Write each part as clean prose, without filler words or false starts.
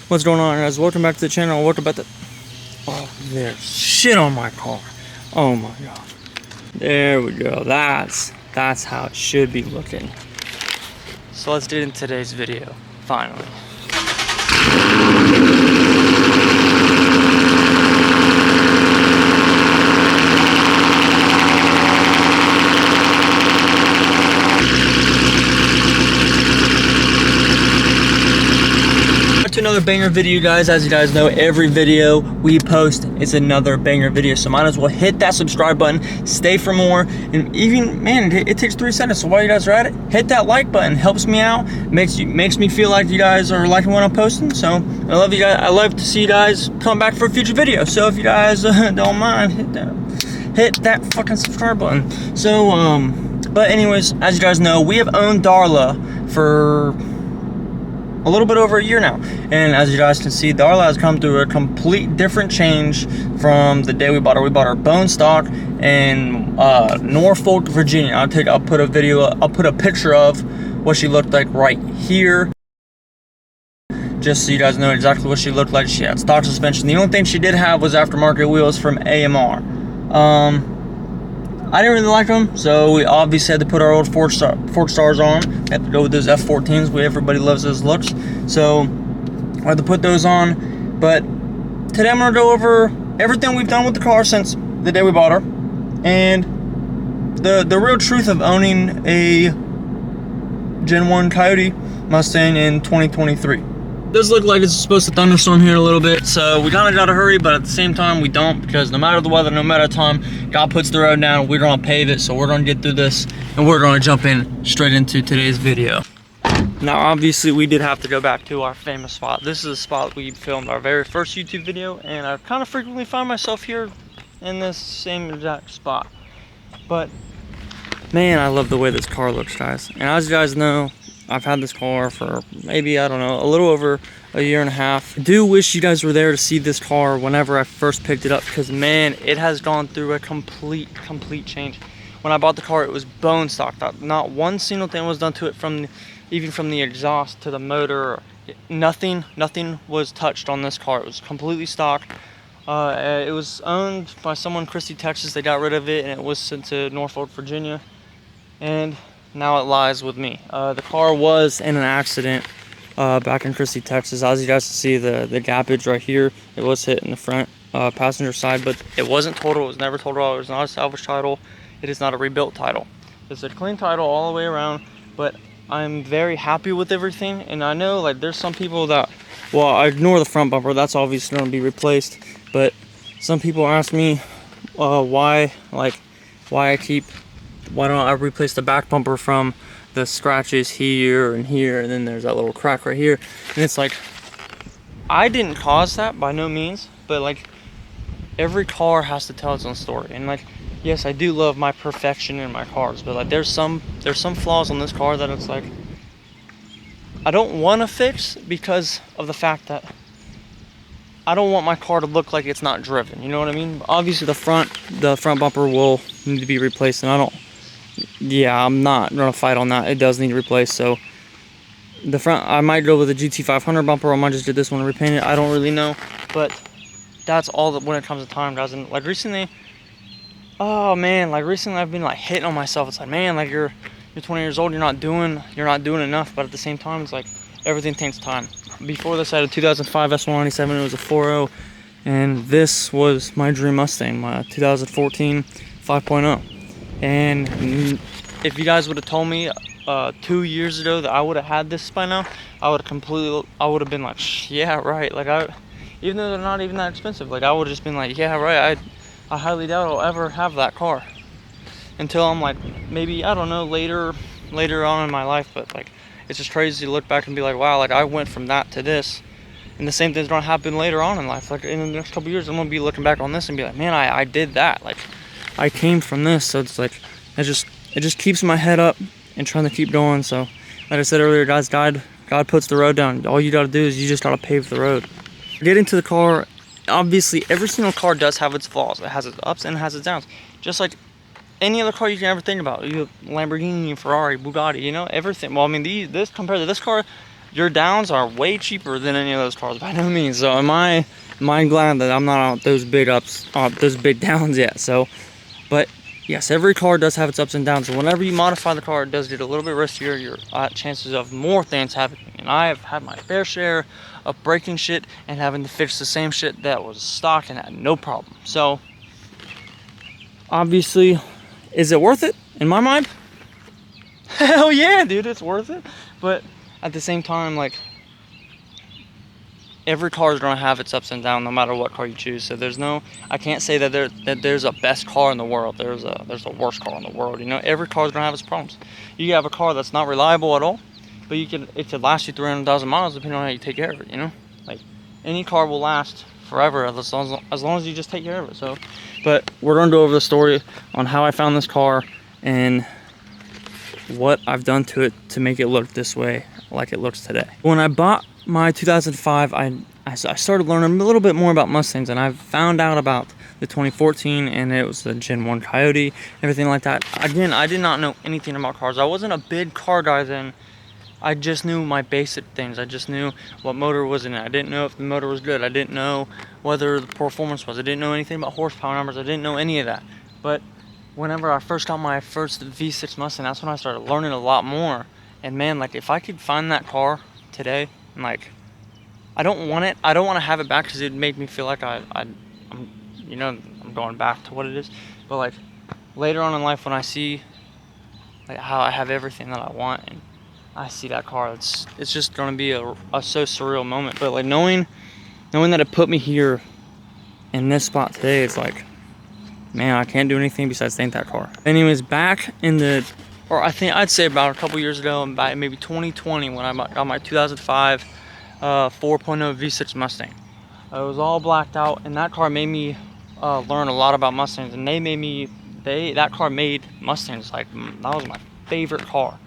What's going on, guys? Welcome back to the channel. Welcome back to... Oh, there's shit on my car. Oh my god. There we go. That's how it should be looking. So let's get into today's video, finally. Another banger video, guys. As you guys know, every video we post is another banger video, so might as well hit that subscribe button, stay for more. And even, man, it takes 3 seconds, so while you guys are at it, hit that like button. Helps me out, makes me feel like you guys are liking what I'm posting. So I love you guys. I love to see you guys come back for a future video. So if you guys don't mind, hit that fucking subscribe button. So but anyways, as you guys know, we have owned Darla for a little bit over a year now, and as you guys can see, Darla has come through a complete different change from the day we bought her. We bought her bone stock in Norfolk, Virginia. I'll put a picture of what she looked like right here, just so you guys know exactly what she looked like. She had stock suspension. The only thing she did have was aftermarket wheels from AMR. I didn't really like them, so we obviously had to put our old Ford Stars on. We had to go with those F14s. Everybody loves those looks, so I had to put those on. But today I'm going to go over everything we've done with the car since the day we bought her, and the real truth of owning a Gen 1 Coyote Mustang in 2023. Does look like it's supposed to thunderstorm here a little bit, so we kind of got to hurry, but at the same time we don't, because no matter the weather, no matter the time, God puts the road down, we're going to pave it. So we're going to get through this, and we're going to jump in straight into today's video. Now obviously we did have to go back to our famous spot. This is a spot we filmed our very first YouTube video, and I kind of frequently find myself here in this same exact spot. But man, I love the way this car looks, guys. And as you guys know, I've had this car for maybe, I don't know, a little over a year and a half. I do wish you guys were there to see this car whenever I first picked it up, because man, it has gone through a complete change. When I bought the car, it was bone stock. Not one single thing was done to it, even from the exhaust to the motor. Nothing was touched on this car. It was completely stock. It was owned by someone in Christie, Texas. They got rid of it, and it was sent to Norfolk, Virginia. And now it lies with me. The car was in an accident back in Christie, Texas. As you guys can see, the gappage right here, it was hit in the front passenger side, but it wasn't total. It was never total. It was not a salvage title. It is not a rebuilt title. It's a clean title all the way around, but I'm very happy with everything. And I know, like, there's some people that, well, I ignore the front bumper. That's obviously going to be replaced, but some people ask me why don't I replace the back bumper from the scratches here and here, and then there's that little crack right here. And it's like, I didn't cause that by no means, but like, every car has to tell its own story. And like, yes, I do love my perfection in my cars, but like, there's some flaws on this car that it's like, I don't want to fix, because of the fact that I don't want my car to look like it's not driven. You know what I mean? Obviously the front bumper will need to be replaced, and I'm not gonna fight on that. It does need replaced. So the front, I might go with a GT500 bumper, or I might just do this one and repaint it. I don't really know, but that's all that when it comes to time, guys. And like recently, oh man, like recently I've been like hitting on myself. It's like, man, like you're 20 years old, you're not doing enough. But at the same time, it's like everything takes time. Before this, I had a 2005 S197. It was a 4.0, and this was my dream Mustang, my 2014 5.0. And if you guys would have told me 2 years ago that I would have had this by now, I would have been like, yeah, right. Like, even though they're not even that expensive, like, I would have just been like, yeah, right. I highly doubt I'll ever have that car, until I'm like, maybe, I don't know, later on in my life. But like, it's just crazy to look back and be like, wow, like I went from that to this, and the same thing's gonna happen later on in life. Like in the next couple years, I'm gonna be looking back on this and be like, man, I did that. Like, I came from this. So it's like, it just keeps my head up and trying to keep going. So like I said earlier, guys, God puts the road down. All you gotta do is you just gotta pave the road. Getting to the car, obviously every single car does have its flaws. It has its ups and it has its downs, just like any other car you can ever think about. You have Lamborghini, Ferrari, Bugatti, you know, everything. Well, I mean, this compared to this car, your downs are way cheaper than any of those cars by no means. So am I glad that I'm not on those big ups, those big downs yet. So, but yes, every car does have its ups and downs. And whenever you modify the car, it does get a little bit riskier. Your chances of more things happening. And I have had my fair share of breaking shit and having to fix the same shit that was stock and had no problem. So, obviously, is it worth it? In my mind, hell yeah, dude, it's worth it. But at the same time, like, every car is going to have its ups and downs no matter what car you choose. So I can't say that there's a best car in the world. There's a worst car in the world. You know, every car is going to have its problems. You have a car that's not reliable at all, but it could last you 300,000 miles depending on how you take care of it. You know, like, any car will last forever as long as you just take care of it. So, but we're going to go over the story on how I found this car and what I've done to it to make it look this way, like it looks today. When I bought my 2005, I started learning a little bit more about Mustangs, and I found out about the 2014, and it was the Gen 1 Coyote, everything like that. Again, I did not know anything about cars. I wasn't a big car guy then. I just knew my basic things. I just knew what motor was in it. I didn't know if the motor was good. I didn't know whether the performance was. I didn't know anything about horsepower numbers. I didn't know any of that. But whenever I first got my first V6 Mustang, that's when I started learning a lot more. And man, like, if I could find that car today, and like, I don't want to have it back because it'd make me feel like I'm going back to what it is. But like, later on in life, when I see like how I have everything that I want, and I see that car, it's just going to be a so surreal moment. But like, knowing that it put me here in this spot today, it's like, man, I can't do anything besides thank that car. Anyways, back in I think I'd say about a couple years ago, about maybe 2020, when I got my 2005 4.0 V6 Mustang. It was all blacked out, and that car made me learn a lot about Mustangs, and that car made Mustangs. Like, that was my favorite car,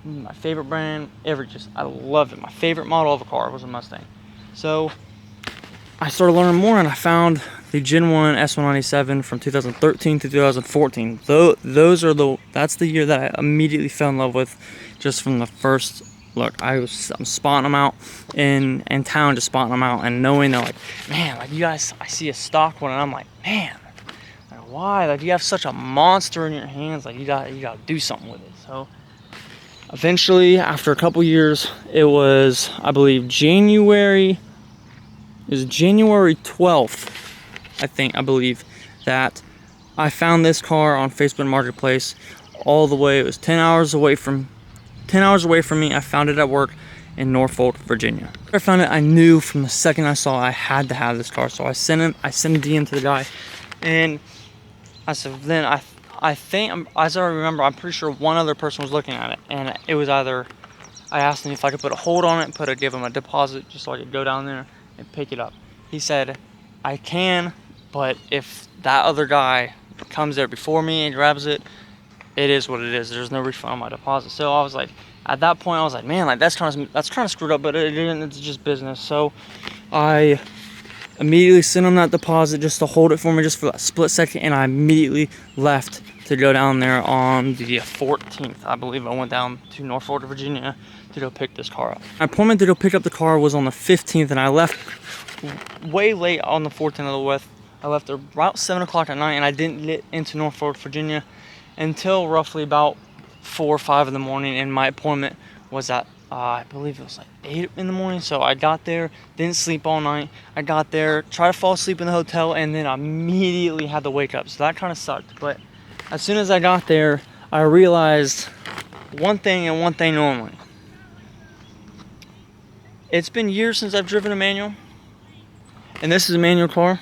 my favorite brand ever. I loved it. My favorite model of a car was a Mustang. So I started learning more, and I found the Gen 1 S197 from 2013 to 2014. That's the year that I immediately fell in love with, just from the first look. I'm spotting them out in town, just spotting them out, and knowing that, like, man, like, you guys, I see a stock one, and I'm like, man, like, why? Like, you have such a monster in your hands. Like, you gotta do something with it. So eventually, after a couple years, it was, I believe, January 12th, I believe, that I found this car on Facebook Marketplace. All the way, it was 10 hours away from me. I found it at work in Norfolk, Virginia. I found it. I knew from the second I saw it, I had to have this car. So I sent a DM to the guy, and I said, then I think, as I remember, I'm pretty sure one other person was looking at it, and it was either, I asked him if I could put a hold on it and give him a deposit just so I could go down there and pick it up. He said, I can, but if that other guy comes there before me and grabs it, it is what it is. There's no refund on my deposit. So I was like, at that point, I was like, man, like, that's kind of screwed up, but it's just business. So I immediately sent him that deposit just to hold it for me, just for that split second, and I immediately left to go down there on the 14th. I believe I went down to Norfolk, Virginia to go pick this car up. My appointment to go pick up the car was on the 15th, and I left way late on the 14th. I left about 7 o'clock at night, and I didn't get into Norfolk, Virginia until roughly about 4 or 5 in the morning, and my appointment was at I believe it was like 8 in the morning. So I got there, didn't sleep all night. I got there, tried to fall asleep in the hotel, and then I immediately had to wake up. So that kind of sucked. But as soon as I got there, I realized one thing and one thing only. It's been years since I've driven a manual, and this is a manual car.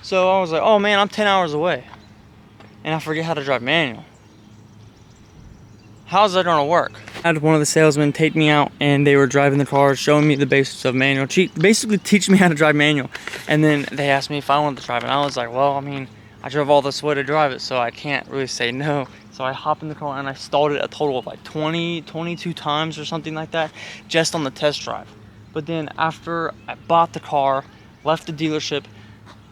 So I was like, oh man, I'm 10 hours away, and I forget how to drive manual. How's that gonna work? I had one of the salesmen take me out, and they were driving the car, showing me the basics of manual, basically teaching me how to drive manual. And then they asked me if I wanted to drive it, and I was like, well, I mean, I drove all this way to drive it, so I can't really say no. So I hopped in the car, and I stalled it a total of like 22 times or something like that, just on the test drive. But then after I bought the car, left the dealership,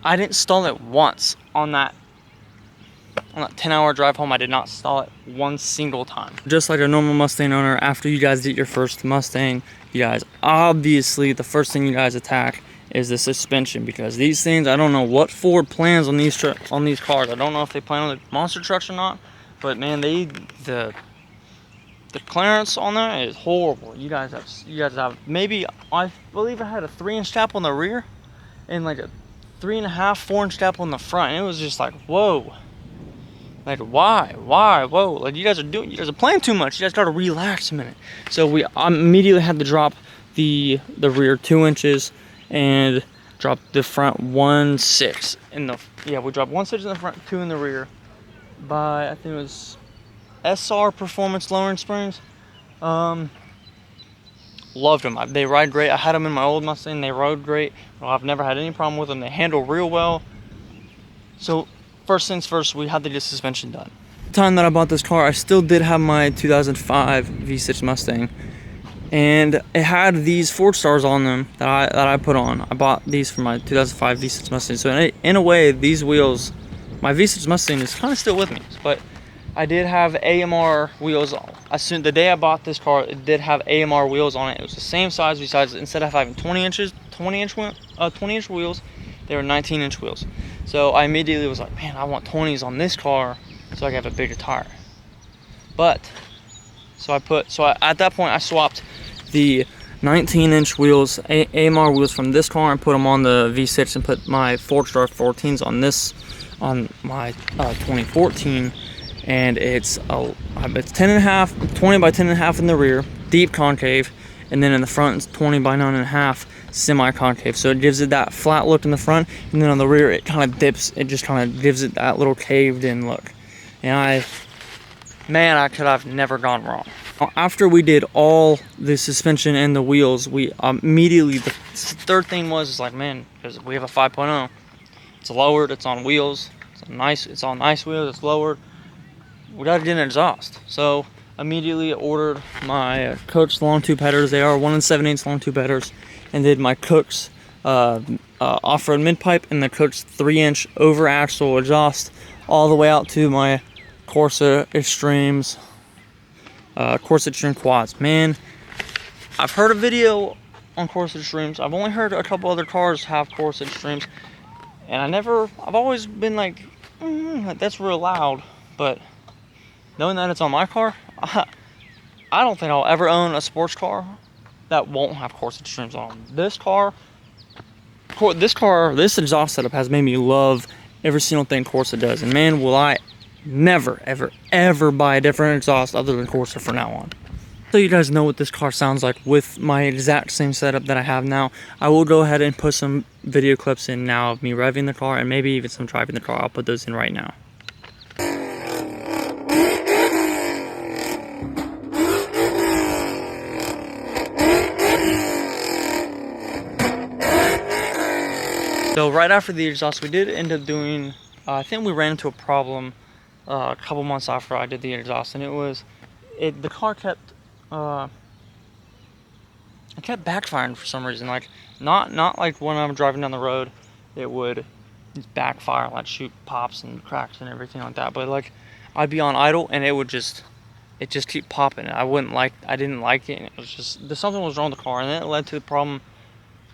I didn't stall it once on that on that 10-hour drive home, I did not stall it one single time. Just like a normal Mustang owner, after you guys get your first Mustang, you guys, obviously, the first thing you guys attack is the suspension, because these things, I don't know what Ford plans on these cars. I don't know if they plan on the monster trucks or not, but man, the clearance on that is horrible. You guys have maybe, I believe I had a 3-inch tap on the rear and like a 3.5, 4-inch tap on the front. And it was just like, whoa. Like, why? Whoa. Like, you guys are playing too much. You guys gotta relax a minute. So we immediately had to drop the rear 2 inches and drop the front 1.6 we dropped 1.6 in the front, 2 in the rear by, I think it was SR Performance Lowering Springs. Loved them. They ride great. I had them in my old Mustang. They rode great. Well, I've never had any problem with them. They handle real well. So first things first, we had to get the suspension done. The time that I bought this car, I still did have my 2005 V6 Mustang, and it had these 4-stars on them that I put on. I bought these for my 2005 V6 Mustang. So in a way, these wheels, my V6 Mustang is kind of still with me, but I did have AMR wheels on. The day I bought this car, it did have AMR wheels on it. It was the same size, besides instead of having 20-inch wheels, they were 19-inch wheels. So I immediately was like, man, I want 20s on this car so I can have a bigger tire. At that point I swapped the 19-inch wheels, AMR wheels from this car, and put them on the V6 and put my 4-star 14s on my 2014. And it's 10.5, 20 by 10.5 in the rear, deep concave, and then in the front it's 20 by 9.5 semi-concave. So it gives it that flat look in the front, and then on the rear it kind of dips. It just kind of gives it that little caved-in look. And I could have never gone wrong. After we did all the suspension and the wheels, we immediately, the third thing was like, man, because we have a 5.0, it's lowered, it's on wheels, it's on nice wheels, it's lowered. We gotta get an exhaust. So immediately ordered my Cook's long tube headers. They are 1 7/8 long tube headers, and did my Cook's off-road mid pipe and the Cook's 3-inch over axle exhaust all the way out to my Corsa Extremes, Corsa Extreme quads. Man, I've heard a video on Corsa Extremes. I've only heard a couple other cars have Corsa Extremes, and I've always been like, that's real loud, but knowing that it's on my car, I don't think I'll ever own a sports car that won't have Corsa Extremes on. This exhaust setup has made me love every single thing Corsa does. And man, will I never, ever, ever buy a different exhaust other than Corsa from now on. So you guys know what this car sounds like with my exact same setup that I have now. I will go ahead and put some video clips in now of me revving the car, and maybe even some driving the car. I'll put those in right now. So right after the exhaust, we did end up doing, I think we ran into a problem a couple months after I did the exhaust, and the car kept backfiring for some reason. Like not like when I'm driving down the road, it would backfire, like shoot pops and cracks and everything like that. But like I'd be on idle and it just keep popping. I didn't like it, and it was just something was wrong with the car, and then it led to the problem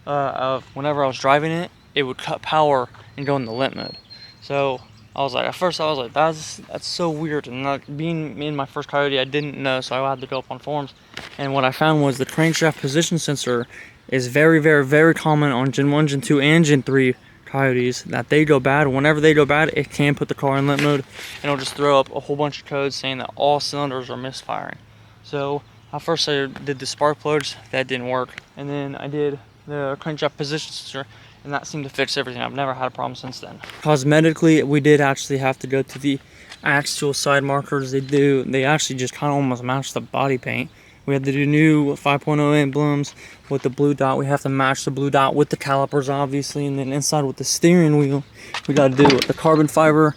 of whenever I was driving it, it would cut power and go in the limp mode. So at first I was like, that's so weird. And like, being in my first Coyote, I didn't know, so I had to go up on forums. And what I found was the crankshaft position sensor is very, very, very common on Gen 1, Gen 2, and Gen 3 Coyotes, that they go bad. Whenever they go bad, it can put the car in limp mode, and it'll just throw up a whole bunch of codes saying that all cylinders are misfiring. So at first I did the spark plugs, that didn't work. And then I did the crankshaft position sensor, and that seemed to fix everything. I've never had a problem since then. Cosmetically, we did actually have to go to the actual side markers. They actually just kind of almost match the body paint. We had to do new 5.0 emblems with the blue dot. We have to match the blue dot with the calipers, obviously, and then inside with the steering wheel, we got to do the carbon fiber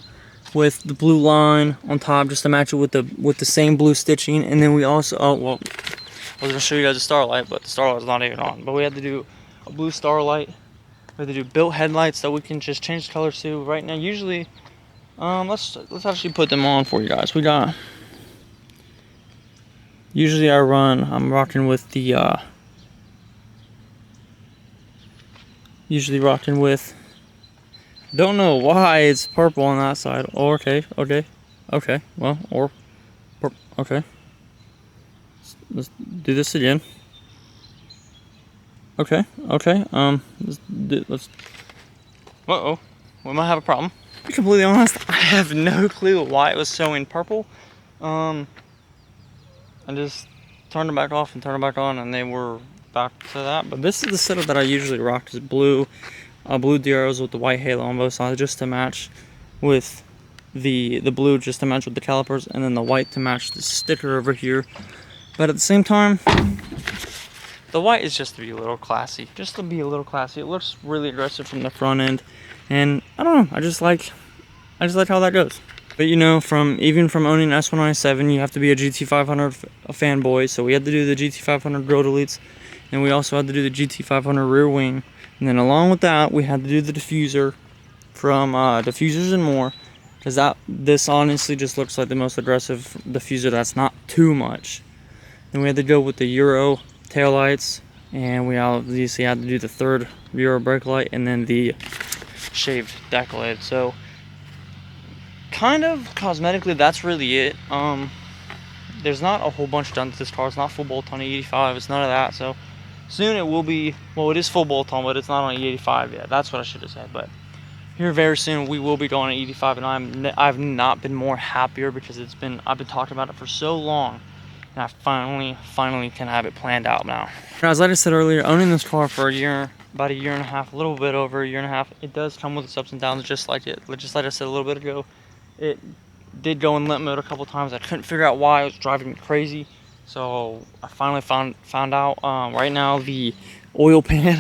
with the blue line on top, just to match it with the same blue stitching. And then we also, I was gonna show you guys the starlight, but the starlight's not even on. But we had to do a blue starlight. We have to do built headlights that we can just change the colors to. Right now, usually Let's actually put them on for you guys. We got. Usually I'm rocking with the. Usually rocking with. Don't know why it's purple on that side. Oh, okay. Well, okay. Let's do this again. Okay. Let's. Uh-oh. We might have a problem. To be completely honest, I have no clue why it was showing purple. I just turned it back off and turned it back on, and they were back to that. But this is the setup that I usually rock: is blue DROs with the white halo on both sides, just to match with the blue, just to match with the calipers, and then the white to match the sticker over here. But at the same time, the white is just to be a little classy. It looks really aggressive from the front end, and I don't know. I just like how that goes. But you know, even from owning an S197, you have to be a GT500 fanboy. So we had to do the GT500 grill deletes, and we also had to do the GT500 rear wing. And then along with that, we had to do the diffuser from Diffusers and More, because this honestly just looks like the most aggressive diffuser that's not too much. Then we had to go with the Euro taillights, and we obviously had to do the third Euro brake light, and then the shaved deck lid. So kind of cosmetically, that's really it. There's not a whole bunch done to this car. It's not full bolt on E85. It's none of that. So soon it will be. Well, it is full bolt on, but it's not on E85 yet. That's what I should have said. But here very soon we will be going to E85, and I've not been more happier, because I've been talking about it for so long, and I finally can have it planned out now. Guys, like I said earlier, owning this car for about a year and a half, a little bit over a year and a half, it does come with its ups and downs, just like I said a little bit ago. It did go in limp mode a couple times. I couldn't figure out why. It was driving me crazy. So I finally found out. Right now the oil pan,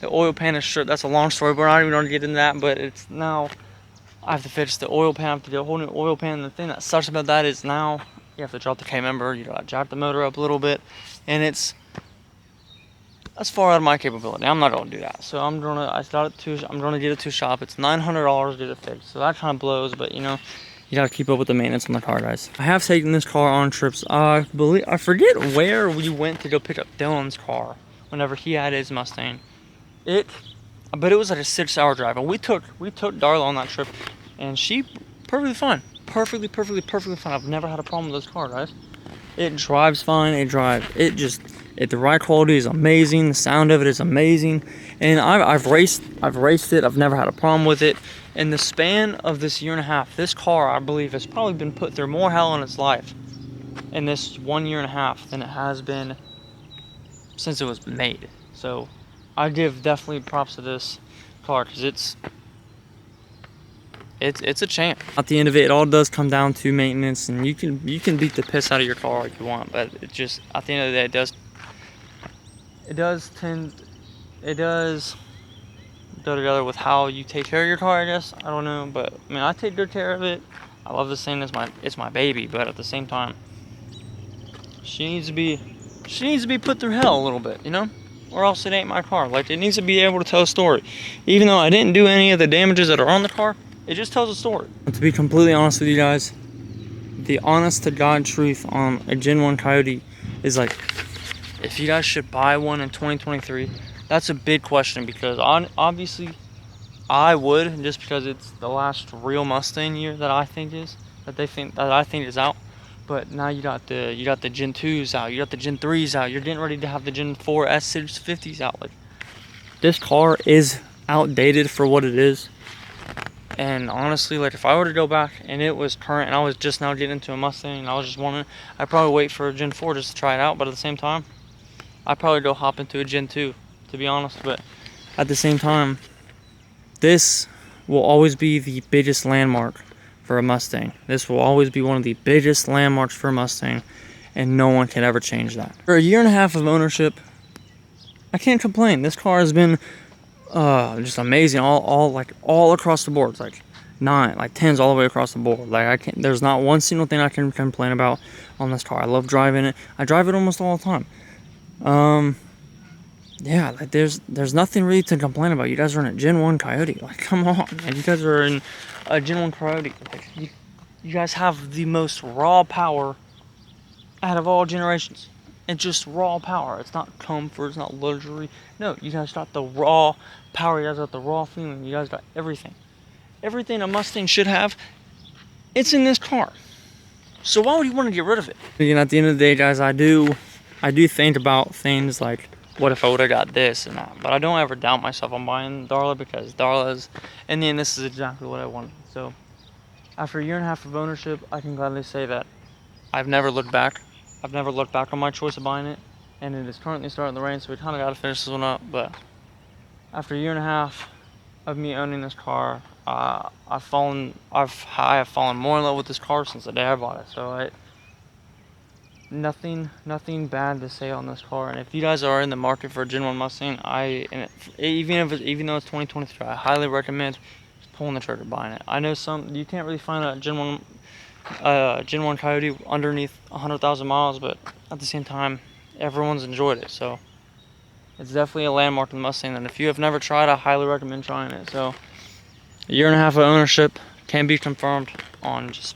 is short. That's a long story, but we're not even going to get into that. But it's now, I have to fix the oil pan. I have to do a whole new oil pan. And the thing that sucks about that is now you have to drop the K-member. You gotta jack the motor up a little bit, and that's far out of my capability. I'm not going to do that. So I'm going to get it to shop. It's $900 to get it fixed. So that kind of blows, but you know, you got to keep up with the maintenance on the car, guys. I have taken this car on trips. I forget where we went to go pick up Dylan's car whenever he had his Mustang. But it was like a 6-hour drive, and we took Darla on that trip, and she perfectly fine. Perfectly fine. I've never had a problem with this car, guys. It drives fine. The ride quality is amazing. The sound of it is amazing, and I've raced it. I've never had a problem with it. In the span of this year and a half, this car, I believe, has probably been put through more hell in its life in this 1 year and a half than it has been since it was made. So I give definitely props to this car, because it's a champ. At the end of it, it all does come down to maintenance, and you can beat the piss out of your car if you want, but it just, at the end of the day, it does go together with how you take care of your car, I guess. I don't know, but I mean, I take good care of it. I love this thing. It's my baby, but at the same time, she needs to be put through hell a little bit, you know, or else it ain't my car. Like, it needs to be able to tell a story. Even though I didn't do any of the damages that are on the car, it just tells a story. To be completely honest with you guys, the honest to God truth on a Gen 1 Coyote is, like, if you guys should buy one in 2023, that's a big question, because obviously I would, just because it's the last real Mustang year that I think is out. But now you got the Gen 2s out, you got the Gen 3s out, you're getting ready to have the Gen 4 S650s out. Like, this car is outdated for what it is. And honestly, like, if I were to go back and it was current and I was just now getting into a Mustang and I was just wanting, I'd probably wait for a Gen 4 just to try it out. But at the same time, I'd probably go hop into a Gen 2, to be honest. But at the same time, this will always be the biggest landmark for a Mustang. This will always be one of the biggest landmarks for a Mustang, and no one can ever change that. For a year and a half of ownership, I can't complain. This car has been just amazing, all across the board. It's like 10s all the way across the board. Like, there's not one single thing I can complain about on this car. I love driving it. I drive it almost all the time. yeah, like there's nothing really to complain about. You guys are in a Gen 1 Coyote. Like, come on, man. You guys are in a Gen 1 Coyote. Like, you guys have the most raw power out of all generations. It's just raw power. It's not comfort, it's not luxury. No, you guys got the raw power. You guys got the raw feeling. You guys got everything. Everything a Mustang should have, it's in this car. So why would you want to get rid of it? Again, at the end of the day, guys, I do think about things like, what if I would have got this and that? But I don't ever doubt myself on buying Darla, because Darla's, in the end, this is exactly what I wanted. So after a year and a half of ownership, I can gladly say that I've never looked back. I've never looked back on my choice of buying it, and it is currently starting to rain, so we kind of got to finish this one up. But after a year and a half of me owning this car, I have fallen more in love with this car since the day I bought it. So nothing bad to say on this car. And if you guys are in the market for a Gen 1 Mustang, even though it's 2023, I highly recommend just pulling the trigger, buying it. I know you can't really find a Gen 1 Coyote underneath 100,000 miles, but at the same time, everyone's enjoyed it. So it's definitely a landmark in the Mustang, and if you have never tried, I highly recommend trying it. So a year and a half of ownership can be confirmed on just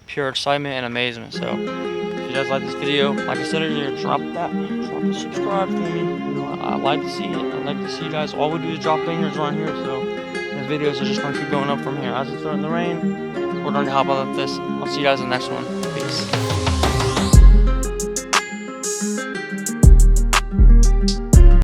pure excitement and amazement. So if you guys like this video, like I said earlier, drop the subscribe for me. You know, I like to see it. I like to see you guys. All we do is drop bangers around here, so the videos are just going to keep going up from here. As it's starting to rain, we're going to hop on with this. I'll see you guys in the next one. Peace.